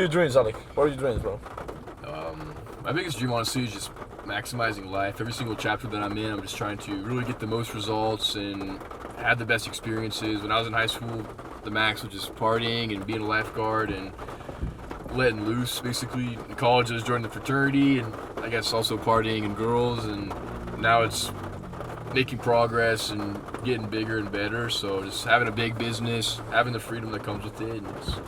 Your dreams, Alec? What are your dreams, bro? My biggest dream, honestly, is just maximizing life. Every single chapter that I'm in, I'm just trying to really get the most results and have the best experiences. When I was in high school, the max was just partying and being a lifeguard and letting loose, basically. In college, I was joining the fraternity and I guess also partying and girls. And now it's making progress and getting bigger and better. So just having a big business, having the freedom that comes with it, and just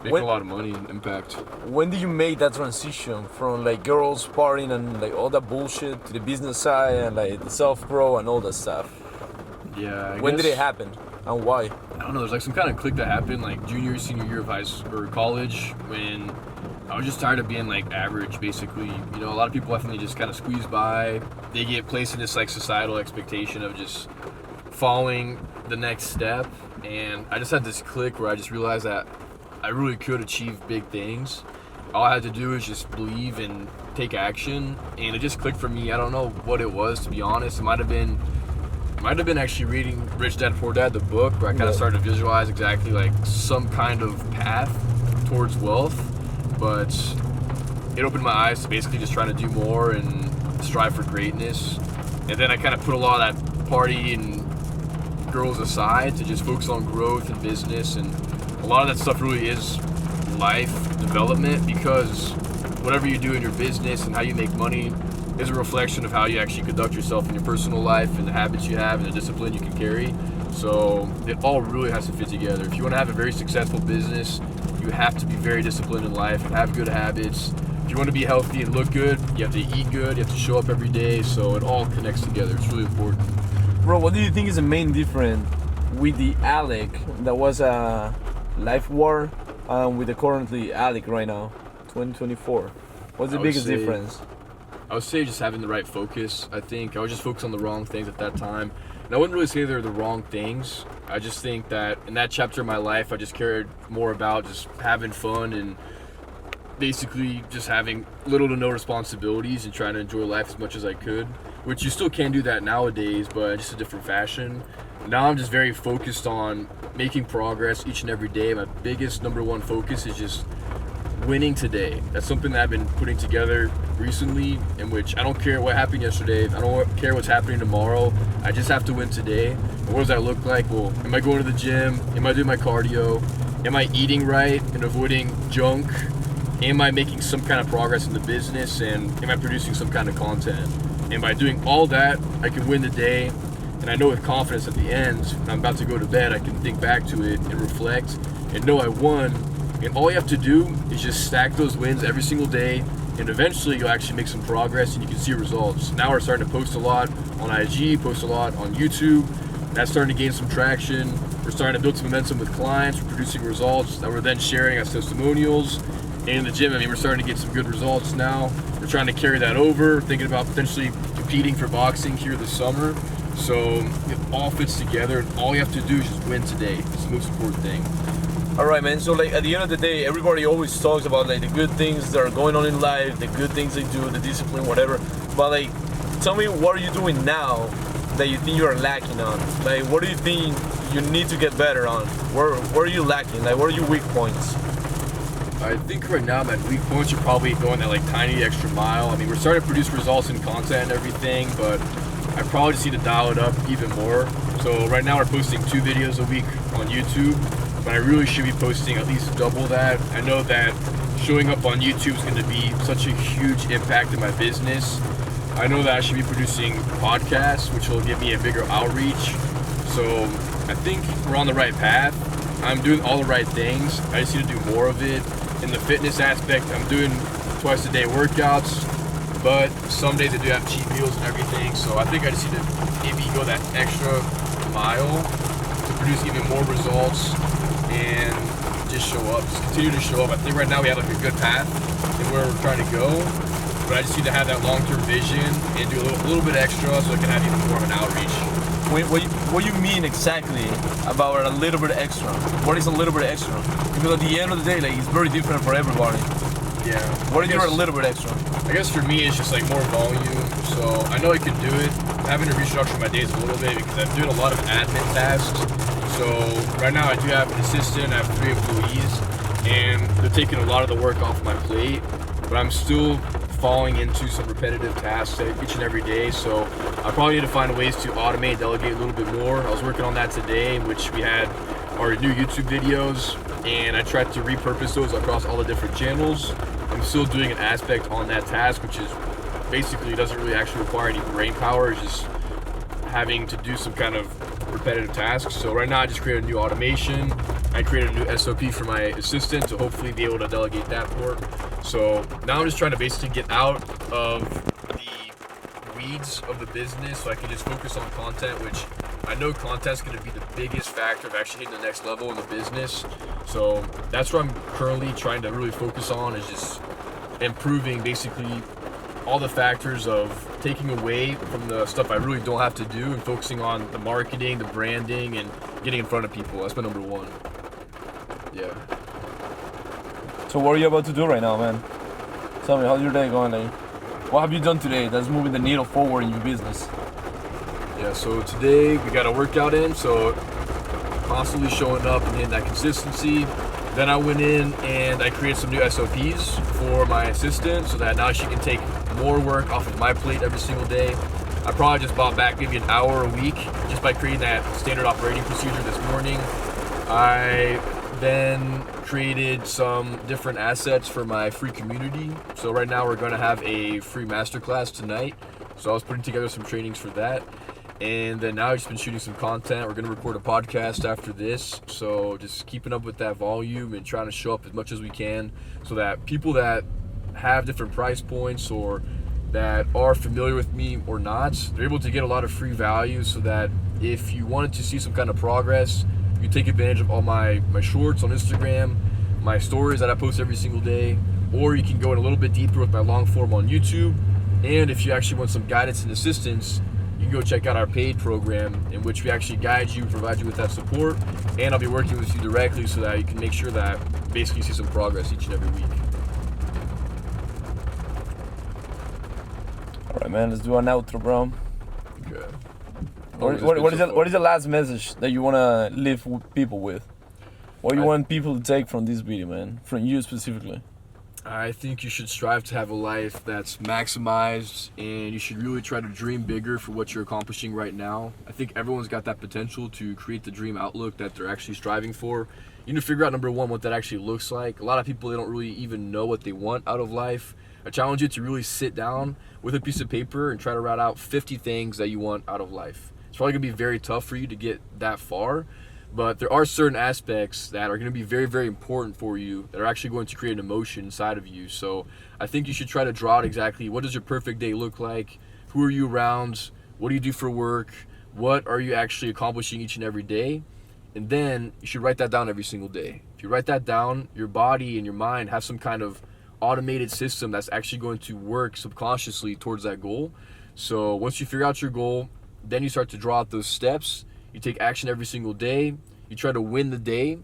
making a lot of money and impact. When did you make that transition from like girls partying and like all that bullshit to the business side and like the self-pro and all that stuff? Yeah. When did it happen and why? I don't know. There's like some kind of click that happened like junior, senior year of high school or college when I was just tired of being like average, basically. You know, a lot of people I think they just kind of squeeze by. They get placed in this like societal expectation of just following the next step. And I just had this click where I just realized that I really could achieve big things. All I had to do is just believe and take action, and it just clicked for me. I don't know what it was, to be honest. It might have been actually reading Rich Dad Poor Dad, the book, where I kind of started to visualize exactly like some kind of path towards wealth. But it opened my eyes to basically just trying to do more and strive for greatness. And then I kind of put a lot of that party and girls aside to just focus on growth and business, and a lot of that stuff really is life development, because whatever you do in your business and how you make money is a reflection of how you actually conduct yourself in your personal life and the habits you have and the discipline you can carry. So it all really has to fit together. If you want to have a very successful business, you have to be very disciplined in life and have good habits. If you want to be healthy and look good, you have to eat good, you have to show up every day, so it all connects together. It's really important. Bro, what do you think is the main difference with the Alec that was a life war with the currently Alec right now, 2024? What's the biggest difference? I would say just having the right focus. I think I was just focused on the wrong things at that time. And I wouldn't really say they're the wrong things. I just think that in that chapter of my life, I just cared more about just having fun and basically just having little to no responsibilities and trying to enjoy life as much as I could, which you still can do that nowadays, but just a different fashion. Now I'm just very focused on making progress each and every day. My biggest number one focus is just winning today. That's something that I've been putting together recently, in which I don't care what happened yesterday. I don't care what's happening tomorrow. I just have to win today. And what does that look like? Well, am I going to the gym? Am I doing my cardio? Am I eating right and avoiding junk? Am I making some kind of progress in the business? And am I producing some kind of content? And by doing all that, I can win the day. And I know with confidence at the end, when I'm about to go to bed, I can think back to it and reflect and know I won. And all you have to do is just stack those wins every single day, and eventually you'll actually make some progress and you can see results. Now we're starting to post a lot on IG, post a lot on YouTube. That's starting to gain some traction. We're starting to build some momentum with clients. We're producing results that we're then sharing as testimonials. And in the gym, I mean, we're starting to get some good results now. We're trying to carry that over, thinking about potentially competing for boxing here this summer. So it all fits together, and all you have to do is just win today. It's the most important thing. All right, man. So like at the end of the day, everybody always talks about like the good things that are going on in life, the good things they do, the discipline, whatever. But like, tell me, what are you doing now that you think you are lacking on? Like, what do you think you need to get better on? Where are you lacking? Like, what are your weak points? I think right now my weak points are probably going that like tiny extra mile. I mean, we're starting to produce results and content and everything, but I probably just need to dial it up even more. So right now we're posting 2 videos a week on YouTube, but I really should be posting at least double that. I know that showing up on YouTube is going to be such a huge impact in my business. I know that I should be producing podcasts, which will give me a bigger outreach. So I think we're on the right path. I'm doing all the right things. I just need to do more of it. In the fitness aspect, I'm doing twice a day workouts, but some days I do have cheat meals and everything. So I think I just need to maybe go that extra mile to produce even more results and just show up, just continue to show up. I think right now we have like a good path in where we're trying to go, but I just need to have that long-term vision and do a little bit extra so I can have even more of an outreach. What you mean exactly about a little bit extra? What is a little bit extra? Because at the end of the day, like, it's very different for everybody. Yeah. What is a little bit extra? I guess for me, it's just like more volume. So I know I can do it. I'm having to restructure my days a little bit because I'm doing a lot of admin tasks. So right now I do have an assistant, I have 3 employees. and they're taking a lot of the work off my plate, but I'm still falling into some repetitive tasks each and every day. So I probably need to find ways to automate and delegate a little bit more. I was working on that today, in which we had our new YouTube videos, and I tried to repurpose those across all the different channels. I'm still doing an aspect on that task, which is basically doesn't really actually require any brain power. It's just having to do some kind of repetitive tasks. So right now I just created a new automation. I created a new SOP for my assistant to hopefully be able to delegate that work. So now I'm just trying to basically get out of the weeds of the business so I can just focus on content, which I know content's going to be the biggest factor of actually hitting the next level in the business. So that's what I'm currently trying to really focus on, is just improving basically all the factors of taking away from the stuff I really don't have to do and focusing on the marketing, the branding, and getting in front of people. That's my number one. Yeah. So what are you about to do right now, man? Tell me, how's your day going? Like, what have you done today that's moving the needle forward in your business? Yeah, so today we got a workout in, so constantly showing up and getting that consistency. Then I went in and I created some new SOPs for my assistant so that now she can take more work off of my plate every single day. I probably just bought back maybe an hour a week just by creating that standard operating procedure this morning. I then created some different assets for my free community. So right now we're going to have a free masterclass tonight. So I was putting together some trainings for that. And then now I've just been shooting some content. We're going to record a podcast after this. So just keeping up with that volume and trying to show up as much as we can so that people that have different price points or that are familiar with me or not, they're able to get a lot of free value, so that if you wanted to see some kind of progress, you take advantage of all my shorts on Instagram, my stories that I post every single day, or you can go in a little bit deeper with my long form on YouTube. And if you actually want some guidance and assistance, you can go check out our paid program, in which we actually guide you, provide you with that support, and I'll be working with you directly so that you can make sure that basically you see some progress each and every week. All right, man, let's do an outro, bro. Okay. What is the last message that you want to leave people with? What do you want people to take from this video, man? From you specifically? I think you should strive to have a life that's maximized, and you should really try to dream bigger for what you're accomplishing right now. I think everyone's got that potential to create the dream outlook that they're actually striving for. You need to figure out, number one, what that actually looks like. A lot of people, they don't really even know what they want out of life. I challenge you to really sit down with a piece of paper and try to write out 50 things that you want out of life. It's probably gonna be very tough for you to get that far, but there are certain aspects that are going to be very, very important for you that are actually going to create an emotion inside of you. So I think you should try to draw out exactly what does your perfect day look like, who are you around, what do you do for work, what are you actually accomplishing each and every day, and then you should write that down every single day. If you write that down, your body and your mind have some kind of automated system that's actually going to work subconsciously towards that goal. So once you figure out your goal, then you start to draw out those steps. You take action every single day. You try to win the day,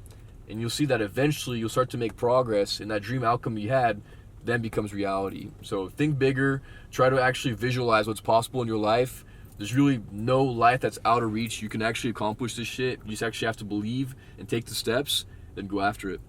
and you'll see that eventually you'll start to make progress, and that dream outcome you had then becomes reality. So think bigger. Try to actually visualize what's possible in your life. There's really no life that's out of reach. You can actually accomplish this shit. You just actually have to believe and take the steps, then go after it.